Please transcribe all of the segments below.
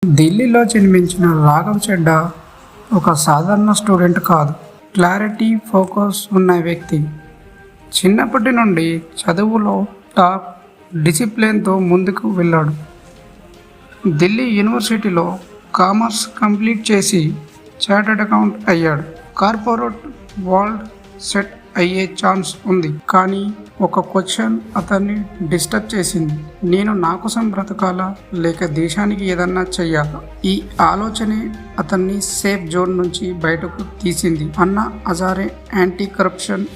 ఢిల్లీలో జన్మించిన రాఘవ్ చెడ్డా ఒక సాధారణ స్టూడెంట్ కాదు, క్లారిటీ, ఫోకస్ ఉన్న వ్యక్తి. చిన్నప్పటి నుండి చదువులో టాప్, డిసిప్లిన్తో ముందుకు వెళ్ళాడు. ఢిల్లీ యూనివర్సిటీలో కామర్స్ కంప్లీట్ చేసి చార్టర్డ్ అకౌంట్ అయ్యాడు. కార్పొరేట్ వరల్డ్ సెట్ అయ్యే ఛాన్స్ ఉంది, కానీ ఒక క్వశ్చన్ అతన్ని డిస్టర్బ్ చేసింది. నేను నా కోసం బ్రతకాలా లేక దేశానికి ఏదన్నా చెయ్యాలా? ఈ ఆలోచనే అతన్ని సేఫ్ జోన్ నుంచి బయటకు తీసింది. అన్నా హజారే యాంటీ కరప్షన్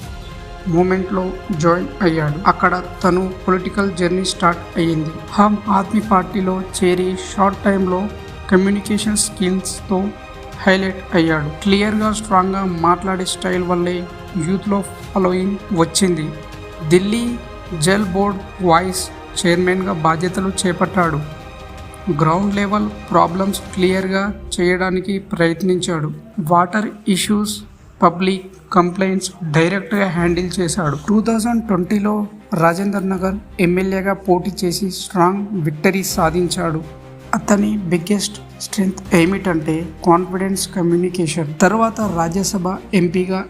మూమెంట్లో జాయిన్ అయ్యాడు. అక్కడ తను పొలిటికల్ జర్నీ స్టార్ట్ అయ్యింది. ఆమ్ ఆద్మీ పార్టీలో చేరి షార్ట్ టైంలో కమ్యూనికేషన్ స్కిల్స్తో హైలైట్ అయ్యాడు. క్లియర్గా, స్ట్రాంగ్గా మాట్లాడే స్టైల్ వల్లే యూత్లో ఫాలోయింగ్ వచ్చింది. ఢిల్లీ జల్ బోర్డ్ వైస్ చైర్మన్గా బాధ్యతలు చేపట్టాడు. గ్రౌండ్ లెవెల్ ప్రాబ్లమ్స్ క్లియర్గా చేయడానికి ప్రయత్నించాడు. వాటర్ ఇష్యూస్, పబ్లిక్ కంప్లైంట్స్ డైరెక్ట్గా హ్యాండిల్ చేశాడు. 2020లో రాజేందర్ నగర్ ఎమ్మెల్యేగా పోటీ చేసి స్ట్రాంగ్ విక్టరీ సాధించాడు. అతని బిగ్గెస్ట్ స్ట్రెంగ్త్ ఏమిటంటే కాన్ఫిడెన్స్, కమ్యూనికేషన్. తర్వాత రాజ్యసభ ఎంపీగా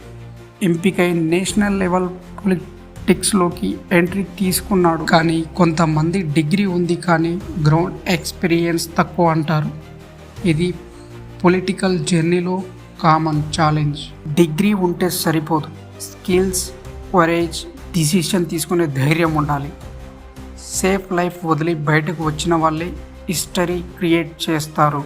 ఎంపికై నేషనల్ లెవెల్ పొలిటిక్స్లోకి ఎంట్రీ తీసుకున్నాడు. కానీ కొంతమంది డిగ్రీ ఉంది కానీ గ్రౌండ్ ఎక్స్పీరియన్స్ తక్కువ అంటారు. ఇది పొలిటికల్ జర్నీలో కామన్ ఛాలెంజ్. డిగ్రీ ఉంటే సరిపోదు, స్కిల్స్, కరేజ్, డిసిషన్ తీసుకునే ధైర్యం ఉండాలి. సేఫ్ లైఫ్ వదిలి బయటకు వచ్చిన వాళ్ళే హిస్టరీ క్రియేట్ చేస్తారు.